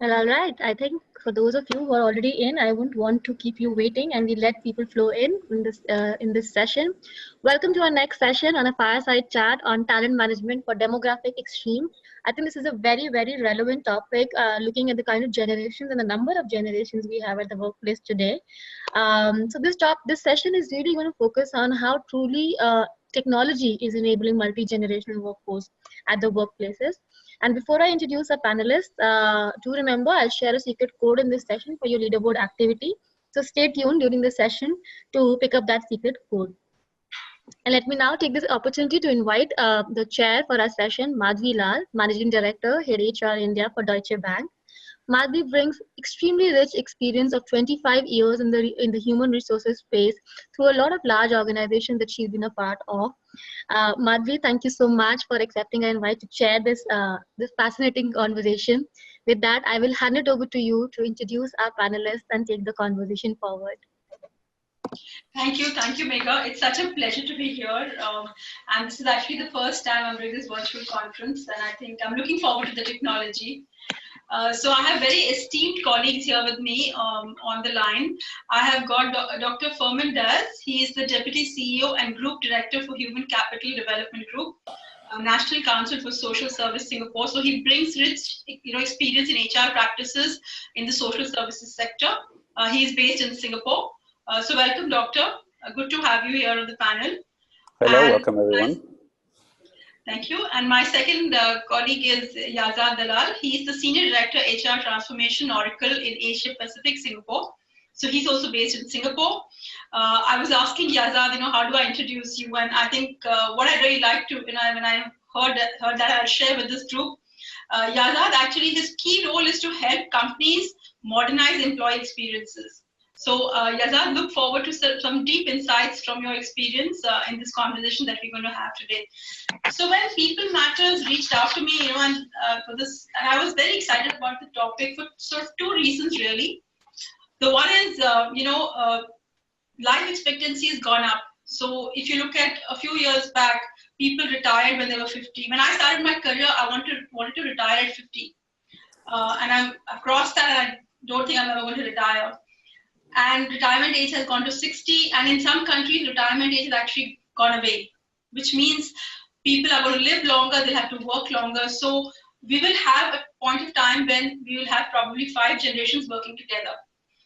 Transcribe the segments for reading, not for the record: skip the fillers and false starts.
Well, all right. I think for those of you who are already in, I wouldn't want to keep you waiting, and we let people flow in this session. Welcome to our next session on a fireside chat on talent management for demographic extreme. I think this is a very relevant topic, looking at the kind of generations and the number of generations we have at the workplace today. So this session is really going to focus on how truly technology is enabling multi-generational workforce at the workplaces. And before I introduce our panelists, do remember I'll share a secret code in this session for your leaderboard activity. So stay tuned during the session to pick up that secret code. And let me now take this opportunity to invite the chair for our session, Madhavi Lall, Managing Director, Head HR India for Deutsche Bank. Madhavi brings extremely rich experience of 25 years in the human resources space through a lot of large organizations that she's been a part of. Madhavi, thank you so much for accepting our invite to chair this fascinating conversation. With that, I will hand it over to you to introduce our panelists and take the conversation forward. Thank you, Megha. It's such a pleasure to be here. And this is actually the first time I'm doing this virtual conference, and I think I'm looking forward to the technology. So I have very esteemed colleagues here with me on the line. I have got Dr. Firmin Dalal. He is the Deputy CEO and Group Director for Human Capital Development Group, National Council for Social Service Singapore. So he brings rich experience in HR practices in the social services sector. He is based in Singapore. So welcome, Doctor. Good to have you here on the panel. Hello, welcome everyone. Thank you. And my second colleague is Yazad Dalal. He is the Senior Director, HR Transformation Oracle in Asia Pacific, Singapore. So he's also based in Singapore. I was asking Yazad, how do I introduce you? And I think what I really like to, when I heard that I'll share with this group, Yazad, actually his key role is to help companies modernize employee experiences. So Yazad, look forward to some deep insights from your experience in this conversation that we're going to have today. So when People Matters reached out to me, for this, and I was very excited about the topic for sort of two reasons really. The one is, life expectancy has gone up. So if you look at a few years back, people retired when they were 50. When I started my career, I wanted to retire at 50. And I've crossed that, and I don't think I'm ever going to retire. And retirement age has gone to 60, and in some countries, retirement age has actually gone away, which means people are going to live longer, they'll have to work longer. So we will have a point of time when we will have probably 5 generations working together.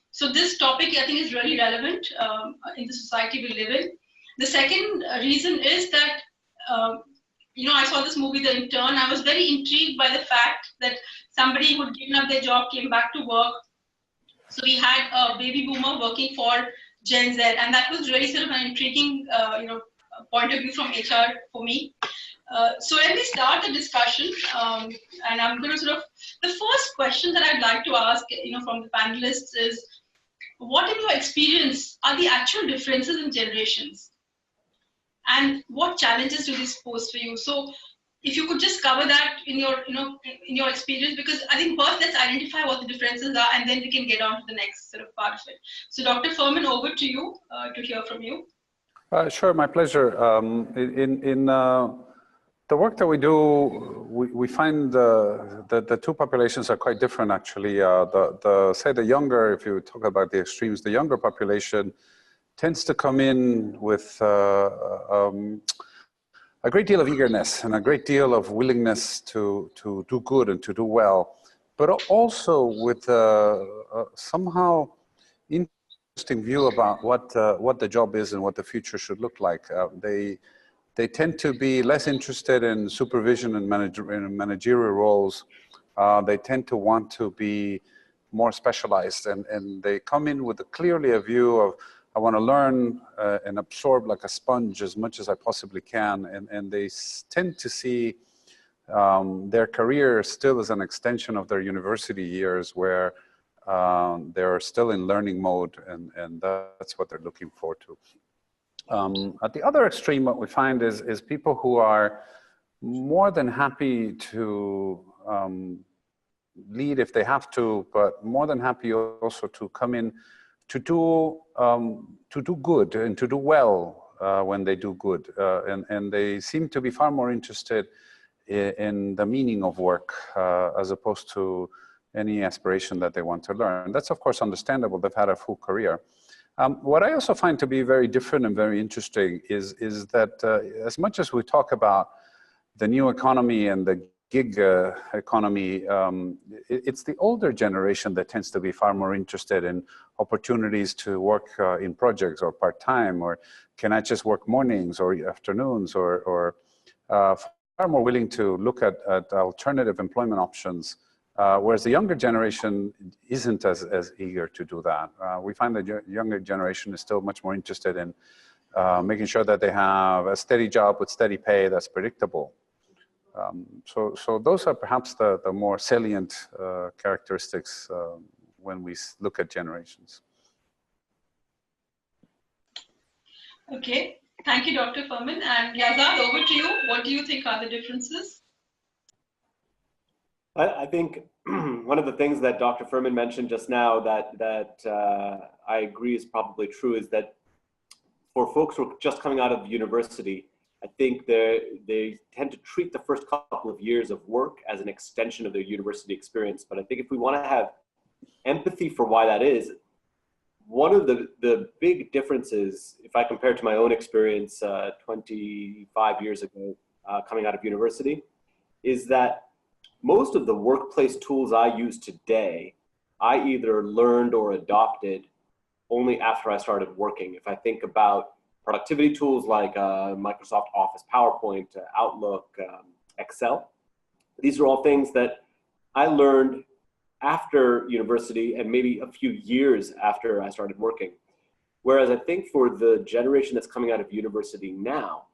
So this topic, I think, is really relevant in the society we live in. The second reason is that, I saw this movie, The Intern. I was very intrigued by the fact that somebody who'd given up their job came back to work. So we had a baby boomer working for Gen Z, and that was really sort of an intriguing, point of view from HR for me. So let me start the discussion, and I'm going to the first question that I'd like to ask, from the panelists is, what in your experience are the actual differences in generations, and what challenges do these pose for you? So if you could just cover that in your experience, because I think first let's identify what the differences are, and then we can get on to the next sort of part of it. So Dr. Firmin, over to you to hear from you. Sure, my pleasure. In the work that we do, we find the two populations are quite different actually. Say the younger, if you talk about the extremes, the younger population tends to come in with a great deal of eagerness and a great deal of willingness to do good and to do well, but also with somehow interesting view about what the job is and what the future should look like. They tend to be less interested in supervision and managerial roles. They tend to want to be more specialized, and they come in with clearly a view of, I want to learn and absorb like a sponge as much as I possibly can, and they tend to see their career still as an extension of their university years, where they're still in learning mode, and that's what they're looking forward to. At the other extreme, what we find is people who are more than happy to lead if they have to, but more than happy also to come in to do good and to do well when they do good, and they seem to be far more interested in the meaning of work as opposed to any aspiration that they want to learn. That's of course understandable. They've had a full career. What I also find to be very different and very interesting is that as much as we talk about the new economy and the gig economy, it's the older generation that tends to be far more interested in opportunities to work in projects or part-time, or can I just work mornings or afternoons, or far more willing to look at alternative employment options. Whereas the younger generation isn't as eager to do that. We find that younger generation is still much more interested in making sure that they have a steady job with steady pay that's predictable. So those are perhaps the more salient characteristics when we look at generations. Okay, thank you, Dr. Furman. And Yazad, over to you. What do you think are the differences? I think one of the things that Dr. Furman mentioned just now that I agree is probably true is that for folks who are just coming out of university, I think they tend to treat the first couple of years of work as an extension of their university experience. But I think if we want to have empathy for why that is, one of the big differences, if I compare to my own experience 25 years ago coming out of university, is that most of the workplace tools I use today, I either learned or adopted only after I started working. If I think about productivity tools like Microsoft Office, PowerPoint, Outlook, Excel, these are all things that I learned after university and maybe a few years after I started working. Whereas I think for the generation that's coming out of university now,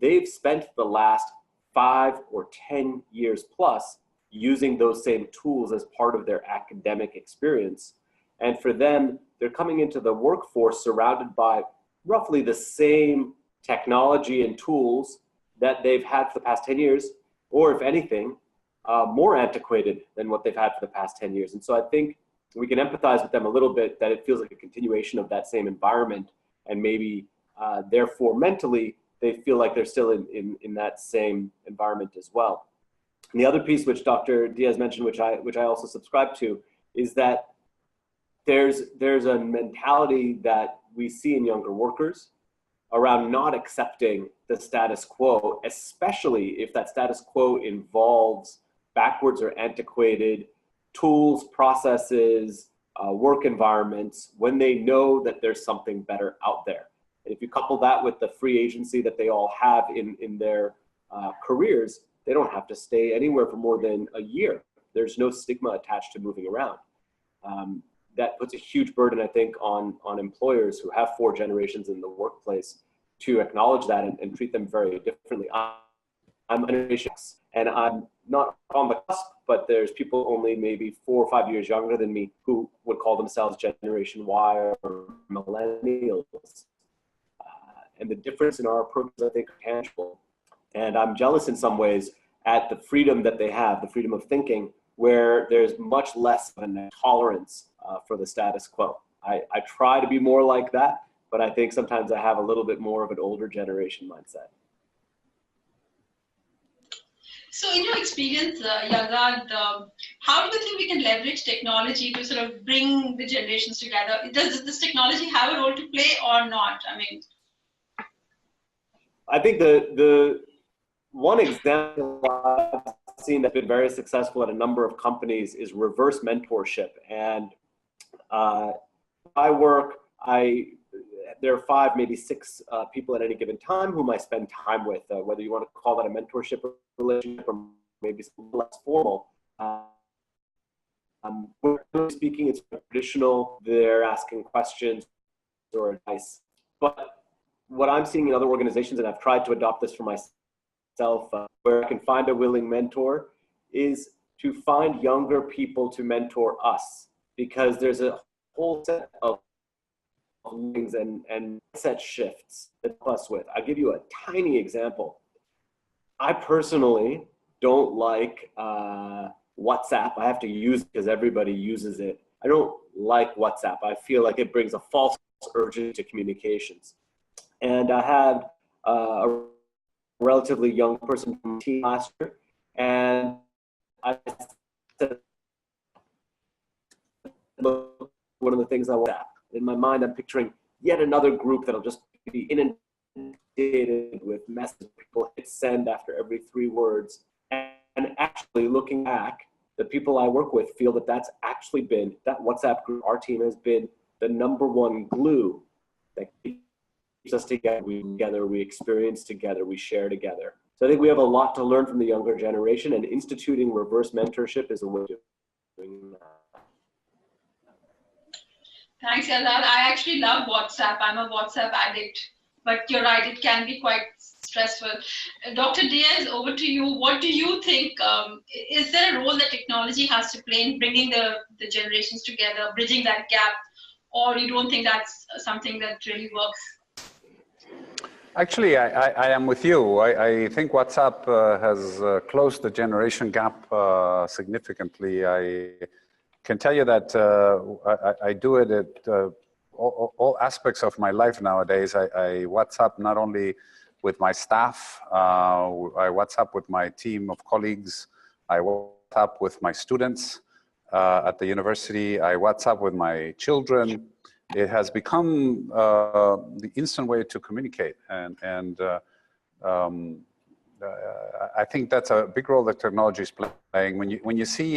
they've spent the last 5 or 10 years plus using those same tools as part of their academic experience. And for them, they're coming into the workforce surrounded by roughly the same technology and tools that they've had for the past 10 years, or if anything, more antiquated than what they've had for the past 10 years. And so I think we can empathize with them a little bit that it feels like a continuation of that same environment, and maybe therefore mentally they feel like they're still in that same environment as well. And the other piece which Dr. Diaz mentioned, which I also subscribe to, is that there's a mentality that we see in younger workers around not accepting the status quo, especially if that status quo involves backwards or antiquated tools, processes, work environments, when they know that there's something better out there. And if you couple that with the free agency that they all have in their careers, they don't have to stay anywhere for more than a year. There's no stigma attached to moving around. That puts a huge burden, I think, on employers who have 4 generations in the workplace to acknowledge that and treat them very differently. I'm Generation X, and I'm not on the cusp, but there's people only maybe 4 or 5 years younger than me who would call themselves Generation Y or millennials. And the difference in our approaches, I think, are tangible. And I'm jealous in some ways at the freedom that they have, the freedom of thinking, where there's much less of a tolerance for the status quo. I try to be more like that, but I think sometimes I have a little bit more of an older generation mindset. So in your experience, Yazad, how do you think we can leverage technology to sort of bring the generations together? Does this technology have a role to play or not? I mean, I think the one example I've seen that's been very successful at a number of companies is reverse mentorship. And there are 5, maybe 6 people at any given time whom I spend time with, whether you want to call that a mentorship relationship or maybe something less formal. Speaking, it's traditional, they're asking questions or advice. But what I'm seeing in other organizations, and I've tried to adopt this for myself, where I can find a willing mentor, is to find younger people to mentor us, because there's a whole set of things and set shifts that plus with. I'll give you a tiny example. I personally don't like WhatsApp. I have to use it because everybody uses it. I don't like WhatsApp. I feel like it brings a false urgency to communications. And I had a relatively young person from the team last year, and I said, things I WhatsApp. In my mind, I'm picturing yet another group that'll just be inundated with messages. People hit send after every 3 words. And actually looking back, the people I work with feel that that's actually been, that WhatsApp group, our team has been the #1 glue that keeps us together. We experience together, we share together. So I think we have a lot to learn from the younger generation, and instituting reverse mentorship is a way of doing that. Thanks, Yazad. I actually love WhatsApp. I'm a WhatsApp addict, but you're right, it can be quite stressful. Dr. Diaz, over to you. What do you think? Is there a role that technology has to play in bringing the generations together, bridging that gap, or you don't think that's something that really works? Actually, I am with you. I think WhatsApp has closed the generation gap significantly. I can tell you that I do it at all aspects of my life nowadays. I WhatsApp not only with my staff, I WhatsApp with my team of colleagues, I WhatsApp with my students at the university, I WhatsApp with my children. It has become the instant way to communicate, and I think that's a big role that technology is playing. When you see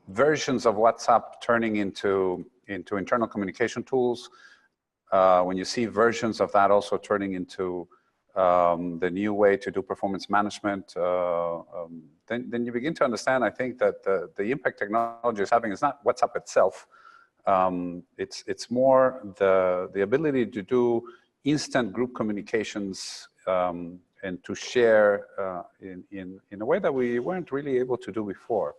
versions of WhatsApp turning into internal communication tools, when you see versions of that also turning into the new way to do performance management, then you begin to understand, I think, that the impact technology is having is not WhatsApp itself. It's more the ability to do instant group communications and to share in a way that we weren't really able to do before.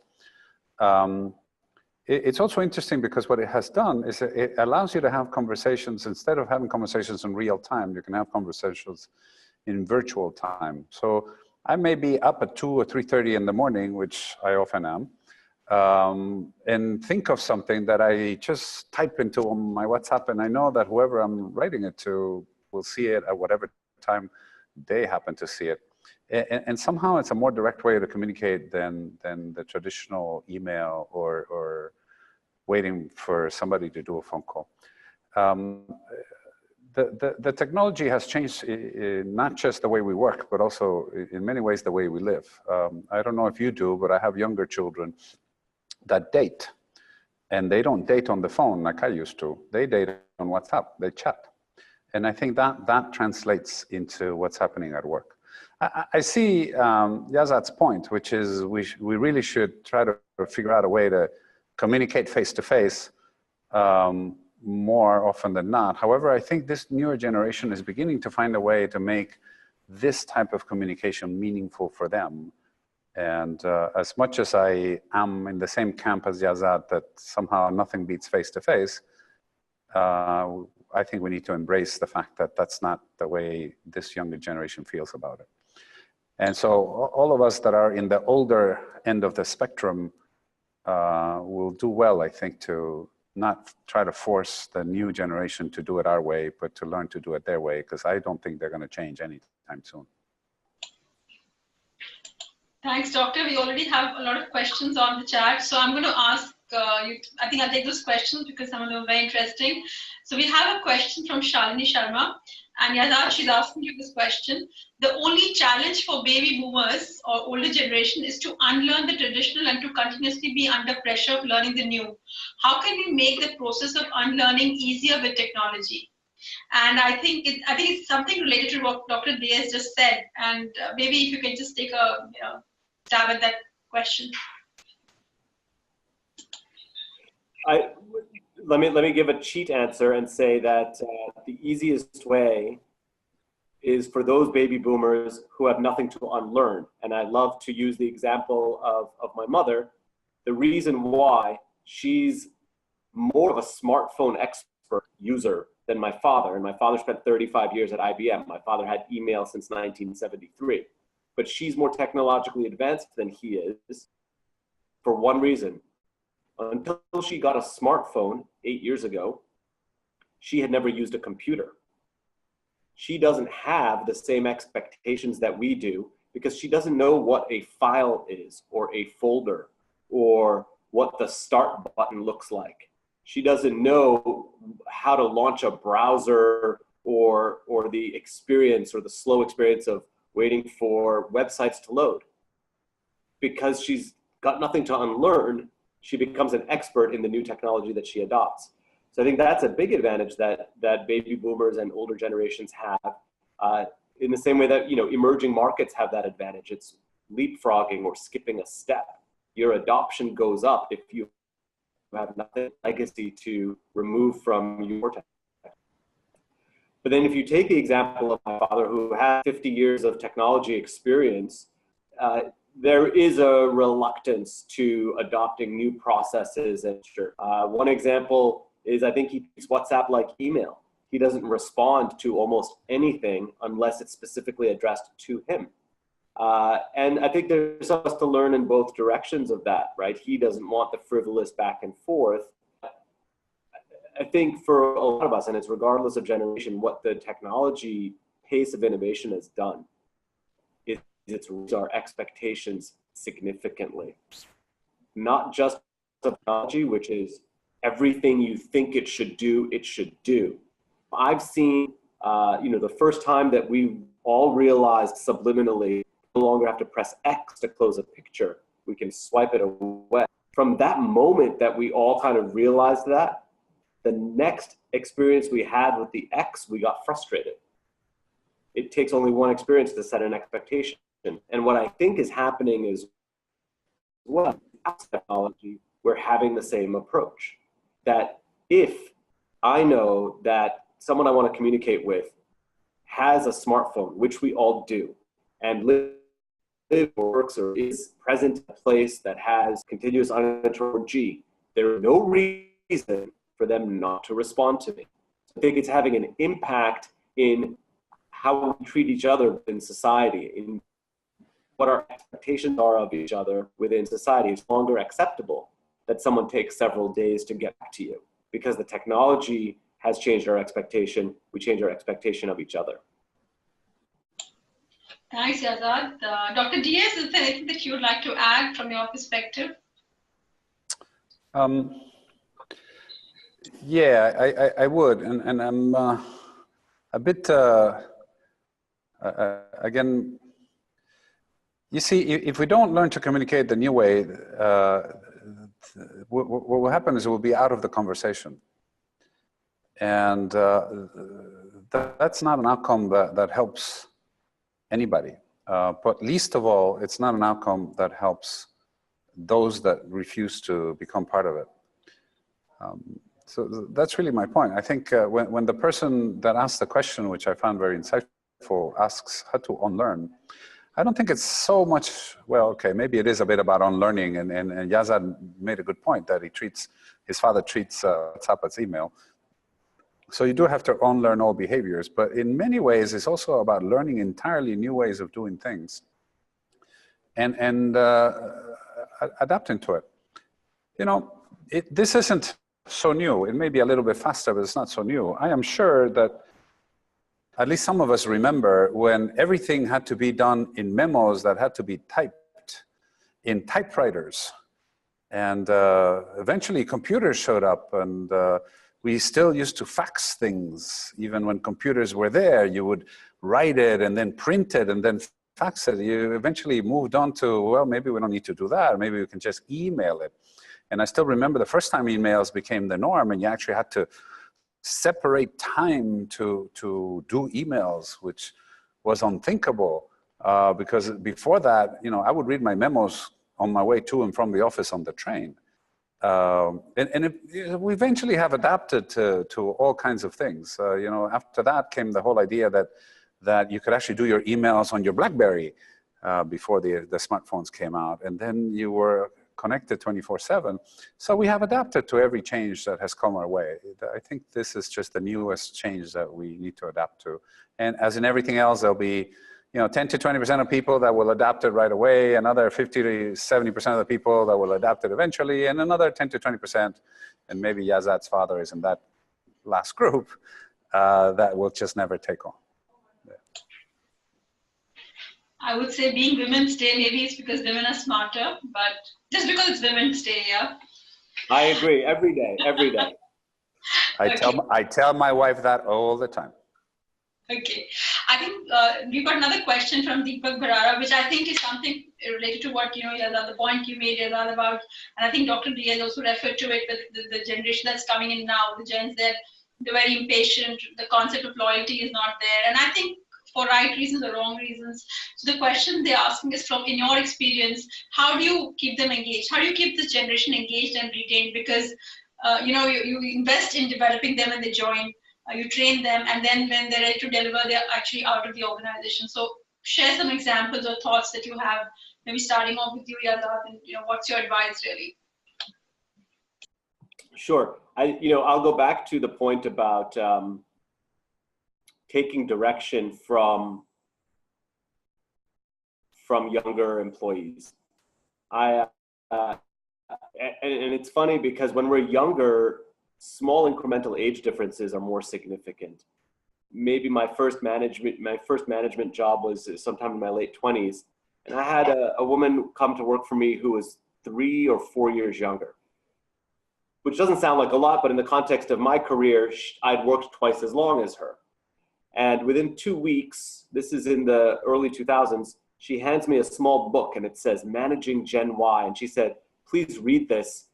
It's also interesting because what it has done is it allows you to have conversations. Instead of having conversations in real time, you can have conversations in virtual time. So I may be up at 2 or 3:30 in the morning, which I often am, and think of something that I just type into my WhatsApp, and I know that whoever I'm writing it to will see it at whatever time they happen to see it. And somehow it's a more direct way to communicate than the traditional email or waiting for somebody to do a phone call. The technology has changed not just the way we work, but also in many ways the way we live. I don't know if you do, but I have younger children that date, and they don't date on the phone like I used to. They date on WhatsApp, they chat. And I think that translates into what's happening at work. I see Yazad's point, which is we really should try to figure out a way to communicate face-to-face more often than not. However, I think this newer generation is beginning to find a way to make this type of communication meaningful for them. And as much as I am in the same camp as Yazad, that somehow nothing beats face-to-face, I think we need to embrace the fact that that's not the way this younger generation feels about it. And so all of us that are in the older end of the spectrum will do well, I think, to not try to force the new generation to do it our way, but to learn to do it their way, because I don't think they're going to change anytime soon. Thanks, Doctor. We already have a lot of questions on the chat, so I'm going to ask you, I think I'll take those questions because some of them are very interesting. So we have a question from Shalini Sharma, and Yazad, she's asking you this question. The only challenge for baby boomers or older generation is to unlearn the traditional and to continuously be under pressure of learning the new. How can we make the process of unlearning easier with technology? And I think it's something related to what Dr. Diaz just said, and maybe if you can just take a stab at that question. Let me give a cheat answer and say that the easiest way is for those baby boomers who have nothing to unlearn. And I love to use the example of my mother. The reason why she's more of a smartphone expert user than my father, and my father spent 35 years at IBM. My father had email since 1973. But she's more technologically advanced than he is for one reason. Until she got a smartphone 8 years ago, she had never used a computer. She doesn't have the same expectations that we do because she doesn't know what a file is or a folder or what the start button looks like. She doesn't know how to launch a browser or the experience or the slow experience of waiting for websites to load. Because she's got nothing to unlearn, she becomes an expert in the new technology that she adopts. So I think that's a big advantage that baby boomers and older generations have, in the same way that, you know, emerging markets have that advantage. It's leapfrogging or skipping a step. Your adoption goes up if you have nothing legacy to remove from your tech. But then if you take the example of my father, who had 50 years of technology experience, there is a reluctance to adopting new processes. And one example is, I think he uses WhatsApp like email. He doesn't respond to almost anything unless it's specifically addressed to him. And I think there's something to learn in both directions of that, right? He doesn't want the frivolous back and forth. I think for a lot of us, and it's regardless of generation, what the technology pace of innovation has done is it's raised our expectations significantly. Not just technology, which is everything you think it should do, it should do. I've seen, you know, the first time that we all realized subliminally, no longer have to press X to close a picture. We can swipe it away. From that moment that we all kind of realized that, the next experience we had with the X, we got frustrated. It takes only one experience to set an expectation. And what I think is happening is, well, technology, we're having the same approach. That if I know that someone I want to communicate with has a smartphone, which we all do, and lives, works, or is present in a place that has continuous uninterrupted 4G, there is no reason for them not to respond to me. I think it's having an impact in how we treat each other in society, in what our expectations are of each other within society. It's no longer acceptable that someone takes several days to get back to you, because the technology has changed our expectation. We change our expectation of each other. Thanks, Yazad. Dr. Diaz, is there anything that you would like to add from your perspective? Yeah, I would, and I'm a bit, again, you see, if we don't learn to communicate the new way, what will happen is we'll be out of the conversation. And that's not an outcome that helps anybody. But least of all, it's not an outcome that helps those that refuse to become part of it. So that's really my point. I think when the person that asked the question, which I found very insightful, asks how to unlearn, I don't think it's so much, well, okay, maybe it is a bit about unlearning, and Yazad made a good point that his father treats WhatsApp as email. So you do have to unlearn all behaviors, but in many ways, it's also about learning entirely new ways of doing things and adapting to it. You know, this isn't so new. It may be a little bit faster, but it's not so new. I am sure that at least some of us remember when everything had to be done in memos that had to be typed in typewriters. And eventually computers showed up, and we still used to fax things. Even when computers were there, you would write it and then print it and then fax it. You eventually moved on to, well, maybe we don't need to do that. Maybe we can just email it. And I still remember the first time emails became the norm, and you actually had to separate time to do emails, which was unthinkable, because before that, you know, I would read my memos on my way to and from the office on the train. We eventually have adapted to all kinds of things. You know, after that came the whole idea that you could actually do your emails on your BlackBerry before the smartphones came out, and then you were connected 24/7. So we have adapted to every change that has come our way. I think this is just the newest change that we need to adapt to. And as in everything else, there'll be, you know, 10 to 20% of people that will adapt it right away, another 50 to 70% of the people that will adapt it eventually, and another 10 to 20%, and maybe Yazad's father is in that last group, that will just never take on. Yeah. I would say being Women's Day, maybe it's because women are smarter, but just because it's Women's Day, yeah. I agree. Every day, every day. I tell my wife that all the time. Okay. I think we've got another question from Deepak Bharara, which I think is something related to what, Yazad, the point you made, Yazad, about, and I think Dr. Diaz also referred to it with the generation that's coming in now, the gens that they're very impatient, the concept of loyalty is not there. And I think for right reasons or wrong reasons. So the question they're asking is from, in your experience, how do you keep them engaged? How do you keep this generation engaged and retained? Because, you invest in developing them when they join. You train them, and then when they're ready to deliver, they're actually out of the organization. So share some examples or thoughts that you have, maybe starting off with you, Yazad, and what's your advice really? Sure. I'll go back to the point about taking direction from younger employees. And it's funny because when we're younger, small incremental age differences are more significant. Maybe my first management job was sometime in my late 20s, and I had a woman come to work for me who was 3 or 4 years younger, which doesn't sound like a lot, but in the context of my career, I'd worked twice as long as her. And within 2 weeks, this is in the early 2000s, she hands me a small book and it says Managing Gen Y, and she said, please read this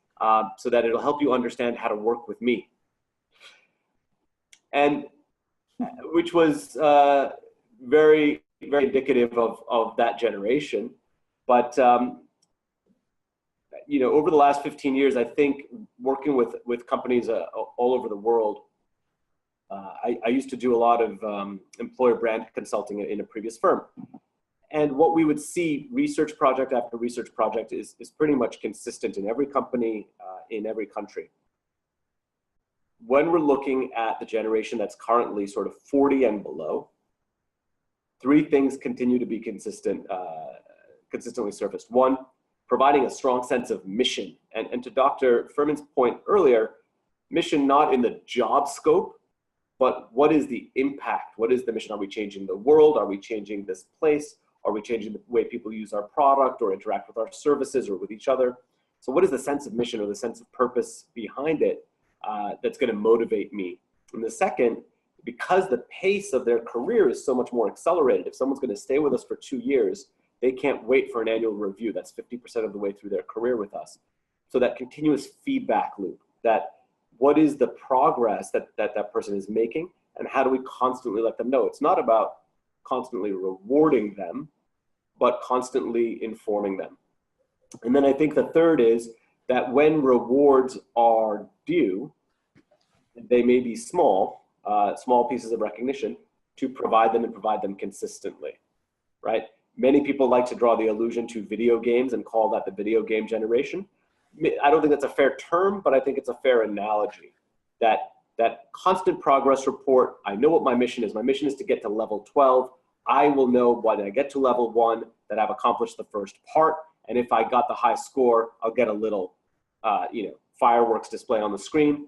so that it'll help you understand how to work with me. And which was very, very indicative of that generation. But, over the last 15 years, I think working with companies all over the world, I used to do a lot of employer brand consulting in a previous firm. And what we would see research project after research project is pretty much consistent in every company, in every country. When we're looking at the generation that's currently sort of 40 and below, 3 things continue to be consistently surfaced. 1, providing a strong sense of mission. And to Dr. Furman's point earlier, mission not in the job scope, but what is the impact? What is the mission? Are we changing the world? Are we changing this place? Are we changing the way people use our product or interact with our services or with each other? So what is the sense of mission or the sense of purpose behind it that's going to motivate me? And the second, because the pace of their career is so much more accelerated, if someone's going to stay with us for 2 years, they can't wait for an annual review. That's 50% of the way through their career with us. So that continuous feedback loop, that what is the progress that person is making, and how do we constantly let them know? It's not about constantly rewarding them, but constantly informing them. And then I think the third is that when rewards are due, they may be small pieces of recognition, to provide them and provide them consistently, right? Many people like to draw the allusion to video games and call that the video game generation. I don't think that's a fair term, but I think it's a fair analogy. That constant progress report, I know what my mission is. My mission is to get to level 12. I will know when I get to level 1 that I've accomplished the first part. And if I got the high score, I'll get a little, fireworks display on the screen.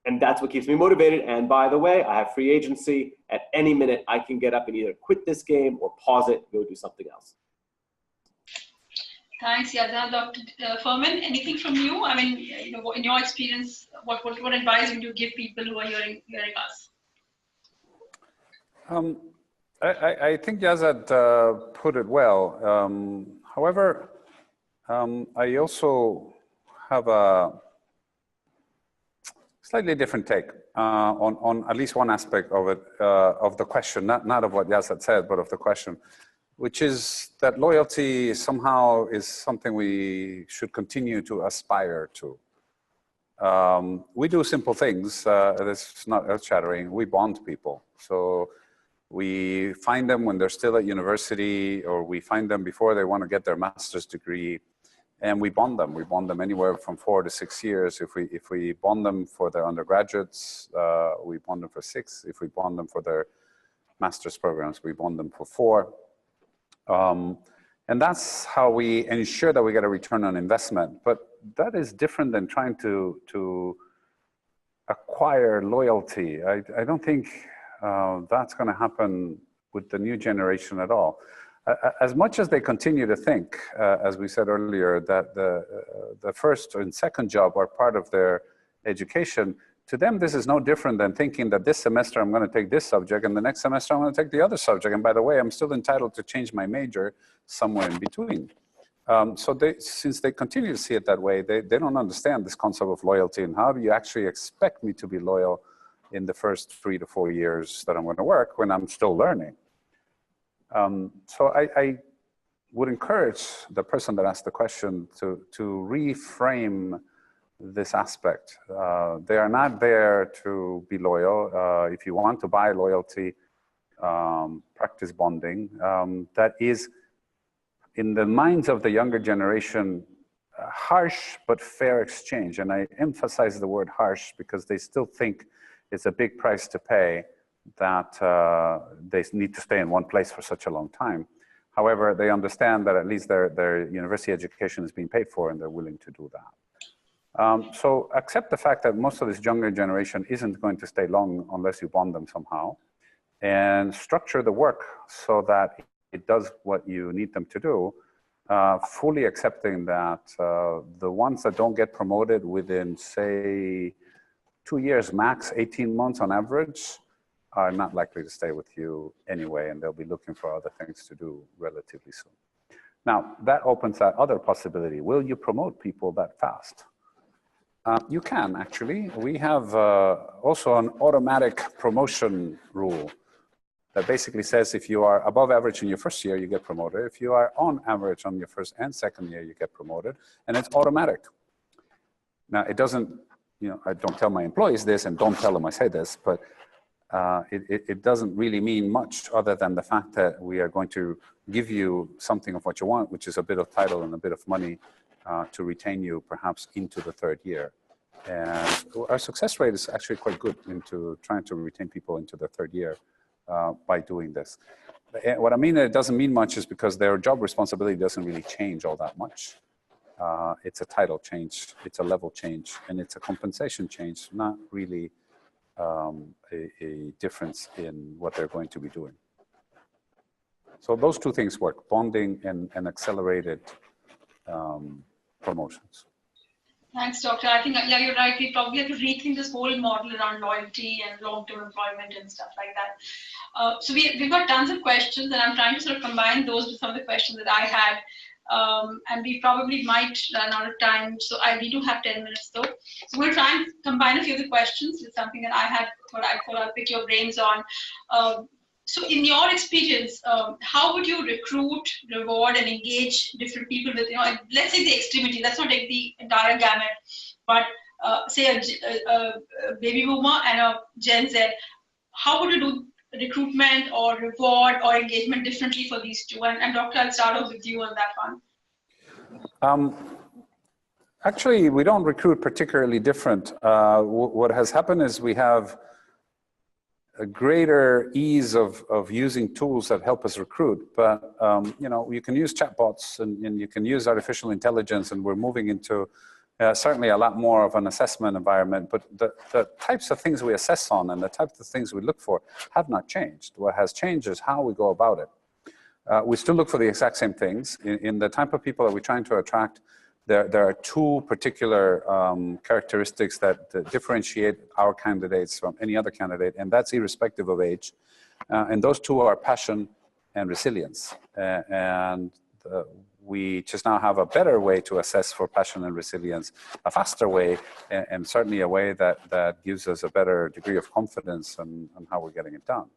And that's what keeps me motivated. And by the way, I have free agency. At any minute, I can get up and either quit this game or pause it, go do something else. Thanks, Yazad. Dr. Furman, anything from you? I mean, in your experience, what advice would you give people who are hearing us? I think Yazad put it well. However, I also have a slightly different take on at least one aspect of it, of the question, not of what Yazad said, but of the question, which is that loyalty somehow is something we should continue to aspire to. We do simple things. It's not earth-shattering. We bond people. So we find them when they're still at university, or we find them before they want to get their master's degree, and we bond them. We bond them anywhere from 4 to 6 years. If we bond them for their undergraduates, we bond them for 6. If we bond them for their master's programs, we bond them for 4. And that's how we ensure that we get a return on investment. But that is different than trying to acquire loyalty. I don't think that's going to happen with the new generation at all. as much as they continue to think, as we said earlier, that the first and second job are part of their education, to them this is no different than thinking that this semester I'm going to take this subject and the next semester I'm going to take the other subject. And by the way, I'm still entitled to change my major somewhere in between. So since they continue to see it that way, they don't understand this concept of loyalty and how do you actually expect me to be loyal in the first 3 to 4 years that I'm going to work when I'm still learning. So I would encourage the person that asked the question to reframe this aspect. They are not there to be loyal. If you want to buy loyalty, practice bonding. That is, in the minds of the younger generation, harsh but fair exchange. And I emphasize the word harsh because they still think it's a big price to pay that they need to stay in one place for such a long time. However, they understand that at least their university education is being paid for and they're willing to do that. So accept the fact that most of this younger generation isn't going to stay long unless you bond them somehow, and structure the work so that it does what you need them to do, fully accepting that the ones that don't get promoted within, say, 2 years max, 18 months on average, are not likely to stay with you anyway, and they'll be looking for other things to do relatively soon. Now, that opens that other possibility. Will you promote people that fast? You can, actually. We have also an automatic promotion rule that basically says if you are above average in your first year, you get promoted. If you are on average on your first and second year, you get promoted, and it's automatic. Now, it doesn't, you know, I don't tell my employees this and don't tell them I say this, but it doesn't really mean much other than the fact that we are going to give you something of what you want, which is a bit of title and a bit of money to retain you perhaps into the third year. And our success rate is actually quite good into trying to retain people into the third year by doing this. What I mean it doesn't mean much is because their job responsibility doesn't really change all that much. It's a title change, it's a level change, and it's a compensation change, not really a difference in what they're going to be doing. So those two things work, bonding and accelerated promotions. Thanks, Doctor. I think, yeah, you're right. We probably have to rethink this whole model around loyalty and long-term employment and stuff like that. So we've got tons of questions, and I'm trying to sort of combine those with some of the questions that I had. And we probably might run out of time. So we do have 10 minutes though. So we'll try and combine a few of the questions with something that I had, what I thought I'll pick your brains on. So in your experience, how would you recruit, reward, and engage different people with, you know, let's say the extremity, let's not take the entire gamut, but say a baby boomer and a Gen Z, how would you do recruitment or reward or engagement differently for these two? And Doctor, I'll start off with you on that one. Actually, we don't recruit particularly different. What has happened is we have a greater ease of using tools that help us recruit. But, you know, you can use chatbots and you can use artificial intelligence, and we're moving into certainly a lot more of an assessment environment. But the types of things we assess on and the types of things we look for have not changed. What has changed is how we go about it. We still look for the exact same things. In the type of people that we're trying to attract, there are two particular characteristics that differentiate our candidates from any other candidate, and that's irrespective of age. And those two are passion and resilience. We just now have a better way to assess for passion and resilience, a faster way, and certainly a way that gives us a better degree of confidence on how we're getting it done.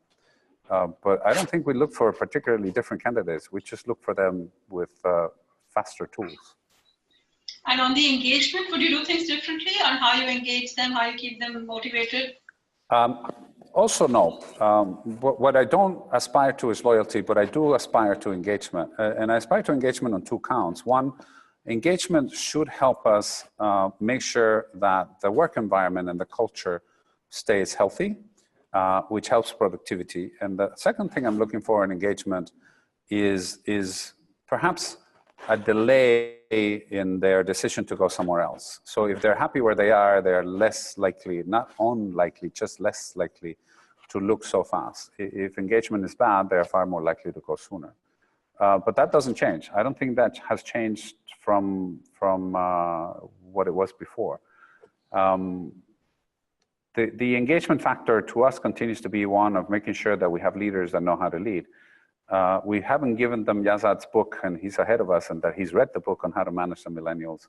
But I don't think we look for particularly different candidates. We just look for them with faster tools. And on the engagement, would you do things differently on how you engage them, how you keep them motivated? Also, no. What I don't aspire to is loyalty, but I do aspire to engagement. And I aspire to engagement on two counts. One, engagement should help us make sure that the work environment and the culture stays healthy, which helps productivity. And the second thing I'm looking for in engagement is perhaps a delay in their decision to go somewhere else. So if they're happy where they are, they're less likely, not unlikely, just less likely to look so fast. If engagement is bad, they're far more likely to go sooner. But that doesn't change. I don't think that has changed from what it was before. The engagement factor to us continues to be one of making sure that we have leaders that know how to lead. We haven't given them Yazad's book, and he's ahead of us, and that he's read the book on how to manage the millennials.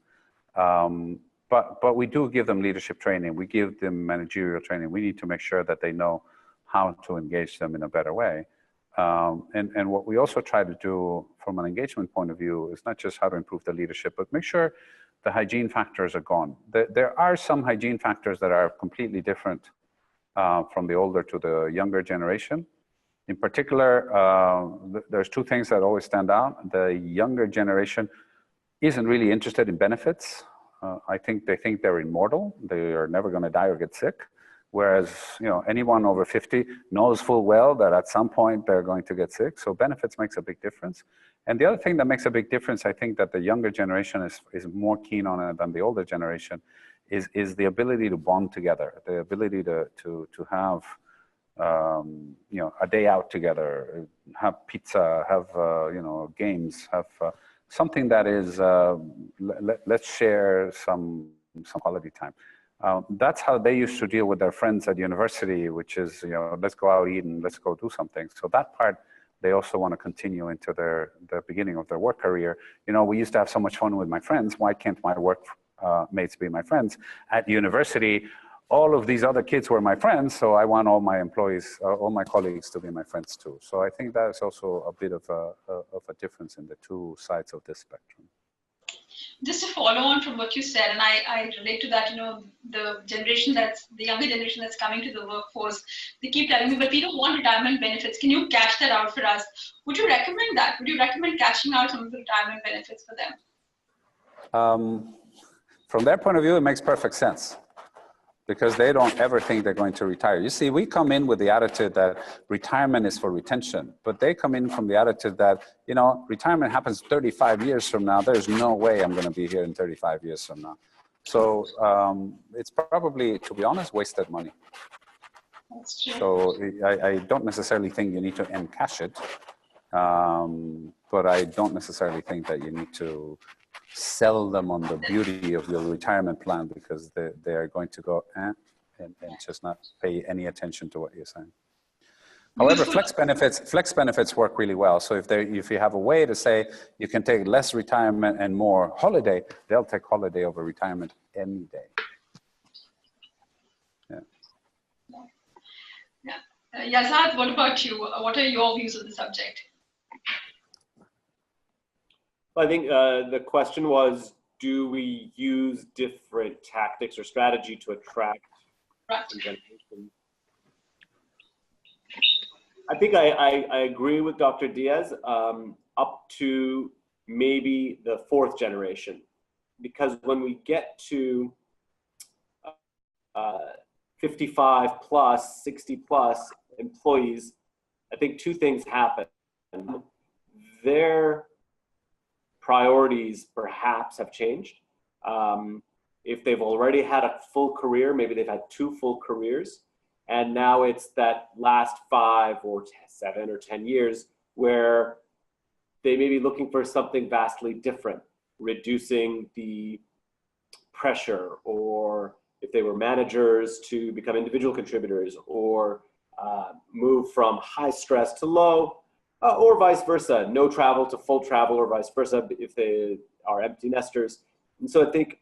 But we do give them leadership training. We give them managerial training. We need to make sure that they know how to engage them in a better way. And what we also try to do from an engagement point of view is not just how to improve the leadership, but make sure the hygiene factors are gone. There are some hygiene factors that are completely different from the older to the younger generation. In particular, there's two things that always stand out. The younger generation isn't really interested in benefits. I think they think they're immortal. They are never going to die or get sick. Whereas, anyone over 50 knows full well that at some point they're going to get sick. So benefits makes a big difference. And the other thing that makes a big difference, I think that the younger generation is more keen on it than the older generation, is the ability to bond together, the ability to have, a day out together, have pizza, have, games, have something that is, let's share some quality time. That's how they used to deal with their friends at university, which is, let's go out, eat, and let's go do something. So that part, they also want to continue into the beginning of their work career. We used to have so much fun with my friends. Why can't my work mates be my friends? At university, all of these other kids were my friends, so I want all my employees, all my colleagues to be my friends too. So I think that is also a bit of a difference in the two sides of this spectrum. Just to follow on from what you said, and I relate to that, the younger generation that's coming to the workforce, they keep telling me, but we don't want retirement benefits. Can you cash that out for us? Would you recommend that? Would you recommend cashing out some of the retirement benefits for them? From their point of view, it makes perfect sense, because they don't ever think they're going to retire. You see, we come in with the attitude that retirement is for retention, but they come in from the attitude that, retirement happens 35 years from now. There's no way I'm going to be here in 35 years from now. So it's probably, to be honest, wasted money. That's true. So I don't necessarily think you need to encash it, but I don't necessarily think that you need to sell them on the beauty of your retirement plan, because they are going to go and just not pay any attention to what you're saying. However, flex benefits work really well. So if you have a way to say you can take less retirement and more holiday, they'll take holiday over retirement any day. Yeah. Yazad, what about you? What are your views on the subject? I think the question was, do we use different tactics or strategy to attract generation? I think I agree with Dr. Diaz up to maybe the fourth generation, because when we get to 55 plus, 60 plus employees, I think two things happen. Their priorities perhaps have changed. If they've already had a full career, maybe they've had 2 full careers, and now it's that last 5 or 7 or 10 years where they may be looking for something vastly different, reducing the pressure, or if they were managers to become individual contributors, or move from high stress to low, or vice versa, no travel to full travel, or vice versa if they are empty nesters. And so I think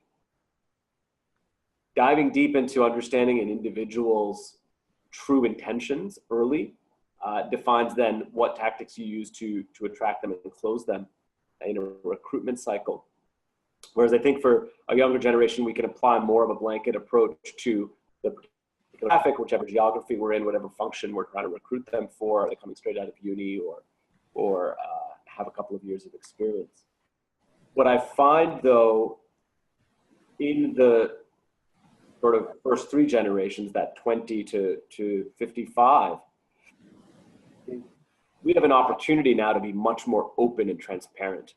diving deep into understanding an individual's true intentions early defines then what tactics you use to attract them and close them in a recruitment cycle. Whereas I think for a younger generation, we can apply more of a blanket approach to the particular traffic, whichever geography we're in, whatever function we're trying to recruit them for. Are they coming straight out of uni or have a couple of years of experience? What I find though, in the sort of first 3 generations, that 20 to 55, we have an opportunity now to be much more open and transparent.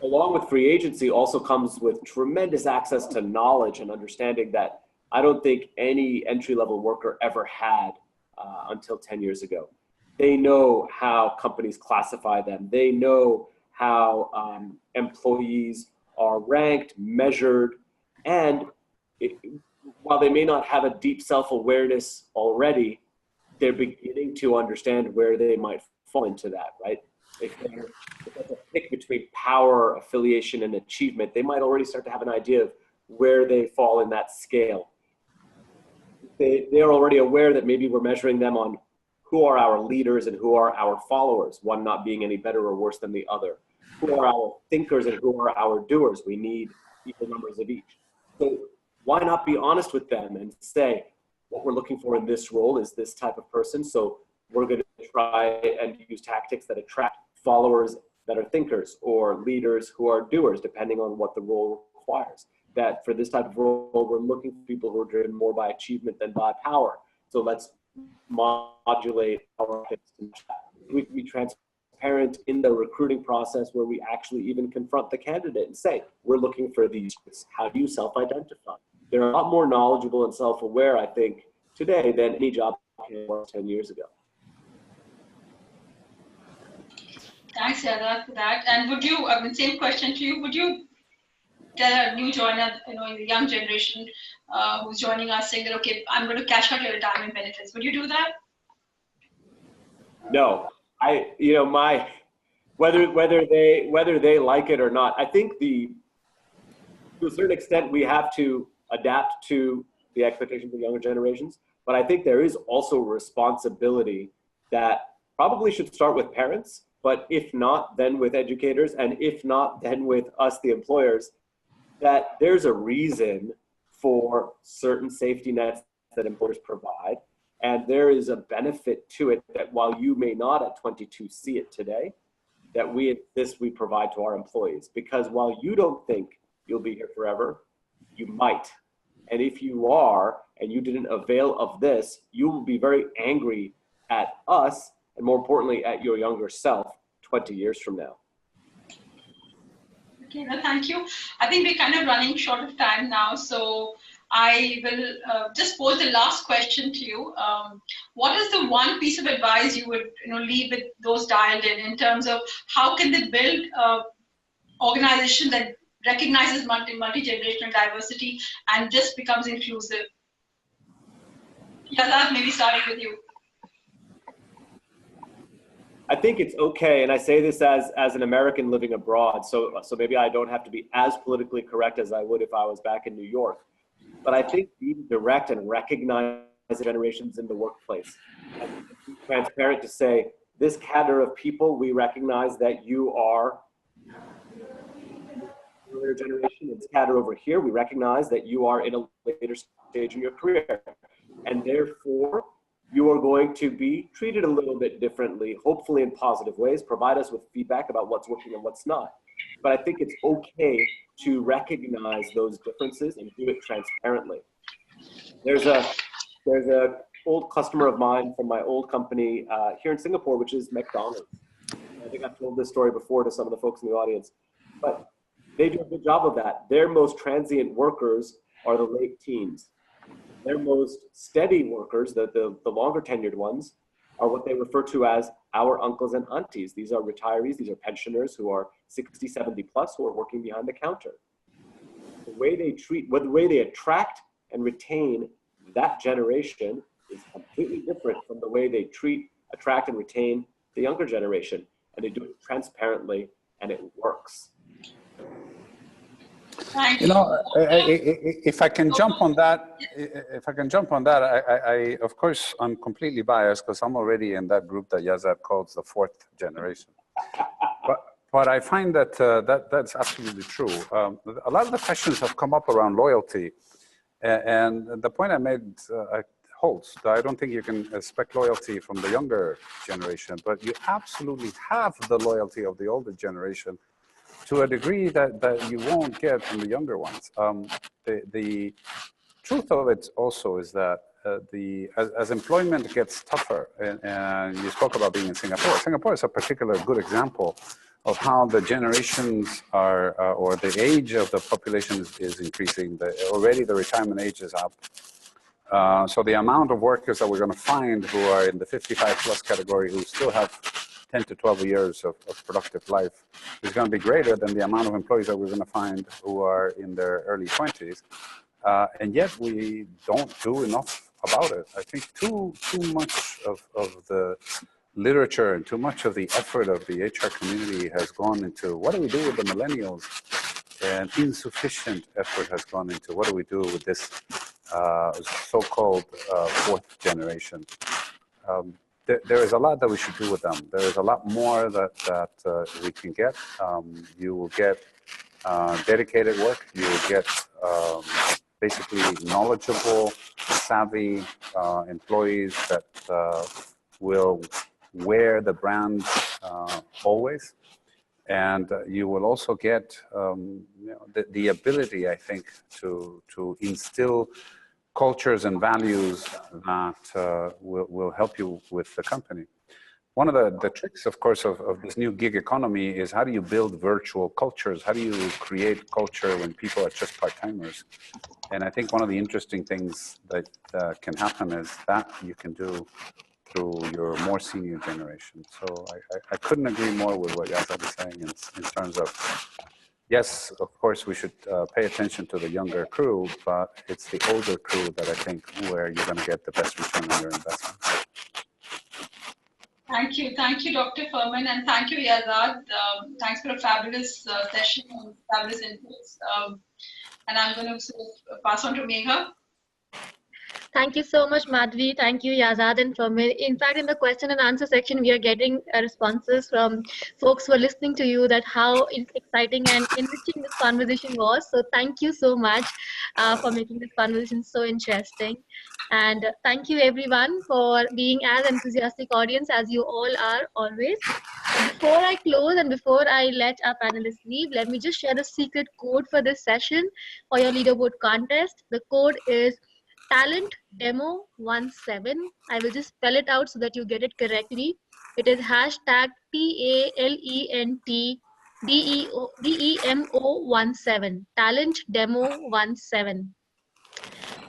Along with free agency also comes with tremendous access to knowledge and understanding that I don't think any entry-level worker ever had until 10 years ago. They know how companies classify them. They know how employees are ranked, measured, and while they may not have a deep self-awareness already, they're beginning to understand where they might fall into that, right? If that's a pick between power, affiliation, and achievement, they might already start to have an idea of where they fall in that scale. They're already aware that maybe we're measuring them on who are our leaders and who are our followers, one not being any better or worse than the other. Who are our thinkers and who are our doers? We need equal numbers of each. So why not be honest with them and say, what we're looking for in this role is this type of person. So we're going to try and use tactics that attract followers that are thinkers or leaders who are doers, depending on what the role requires. That for this type of role, we're looking for people who are driven more by achievement than by power. So let's modulate our pitch. We can be transparent in the recruiting process where we actually even confront the candidate and say, we're looking for these. How do you self-identify? They're a lot more knowledgeable and self-aware, I think, today than any job was 10 years ago. Thanks, Yazad, for that. And would you, same question to you, would you tell a new joiner, in the young generation who's joining us saying that, okay, I'm going to cash out your retirement benefits. Would you do that? No, whether they like it or not, I think to a certain extent, we have to adapt to the expectations of younger generations. But I think there is also a responsibility that probably should start with parents, but if not, then with educators, and if not, then with us, the employers, that there's a reason for certain safety nets that employers provide. And there is a benefit to it that while you may not at 22 see it today, that we provide to our employees. Because while you don't think you'll be here forever, you might. And if you are, and you didn't avail of this, you will be very angry at us, and more importantly, at your younger self 20 years from now. Okay, well, thank you. I think we're kind of running short of time now, so I will just pose the last question to you. What is the one piece of advice you would leave with those dialed in terms of how can they build an organization that recognizes multi-generational diversity and just becomes inclusive? Yazad, maybe starting with you. I think it's okay, and I say this as an American living abroad, so maybe I don't have to be as politically correct as I would if I was back in New York. But I think being direct and recognize generations in the workplace, and be transparent to say, this cadre of people, we recognize that you are earlier generation, and this cadre over here, we recognize that you are in a later stage in your career, and therefore you are going to be treated a little bit differently, hopefully in positive ways. Provide us with feedback about what's working and what's not. But I think it's okay to recognize those differences and do it transparently. There's a old customer of mine from my old company here in Singapore, which is McDonald's. I think I've told this story before to some of the folks in the audience, but they do a good job of that. Their most transient workers are the late teens. Their most steady workers, the longer tenured ones, are what they refer to as our uncles and aunties. These are retirees, these are pensioners who are 60, 70 plus, who are working behind the counter. The way they attract and retain that generation is completely different from the way they attract and retain the younger generation. And they do it transparently, and it works. If I can jump on that, I of course, I'm completely biased because I'm already in that group that Yazad calls the fourth generation. But I find that that's absolutely true. A lot of the questions have come up around loyalty. And the point I made holds. I don't think you can expect loyalty from the younger generation, but you absolutely have the loyalty of the older generation to a degree that you won't get from the younger ones. The truth of it also is that as employment gets tougher, and you spoke about being in Singapore. Singapore is a particular good example of how the generations are, or the age of the population is increasing. Already the retirement age is up. So the amount of workers that we're going to find who are in the 55 plus category who still have 10 to 12 years of productive life is going to be greater than the amount of employees that we're going to find who are in their early 20s. And yet we don't do enough about it. I think too much of the literature and too much of the effort of the HR community has gone into what do we do with the millennials, and insufficient effort has gone into what do we do with this so-called fourth generation. There is a lot that we should do with them. There is a lot more that we can get. You will get dedicated work. You will get basically knowledgeable, savvy employees that will wear the brand always. And you will also get the ability, I think, to instill cultures and values that will help you with the company. One of the tricks, of course, of this new gig economy is how do you build virtual cultures? How do you create culture when people are just part-timers? And I think one of the interesting things that can happen is that you can do through your more senior generation. So I couldn't agree more with what Yazad is saying in terms of, yes, of course, we should pay attention to the younger crew, but it's the older crew that I think where you're going to get the best return on your investment. Thank you, Dr. Furman, and thank you, Yazad. Thanks for a fabulous session and fabulous inputs. And I'm going to sort of pass on to Megha. Thank you so much, Madhavi. Thank you, Yazad and Furman. In fact, in the question and answer section, we are getting responses from folks who are listening to you that how exciting and enriching this conversation was. So thank you so much for making this conversation so interesting. And thank you everyone for being as enthusiastic audience as you all are always. Before I close and before I let our panelists leave, let me just share the secret code for this session for your leaderboard contest. The code is Talent Demo 17. I will just spell it out so that you get it correctly. It is hashtag TALENTDEMO17. Talent Demo 17.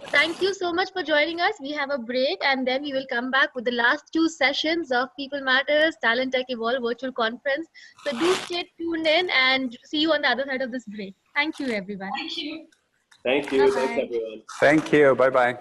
Thank you so much for joining us. We have a break and then we will come back with the last two sessions of People Matters Talent Tech Evolve virtual conference. So do stay tuned in and see you on the other side of this break. Thank you, everyone. Thank you. Thank you. Bye-bye. Thanks, everyone. Thank you. Bye-bye.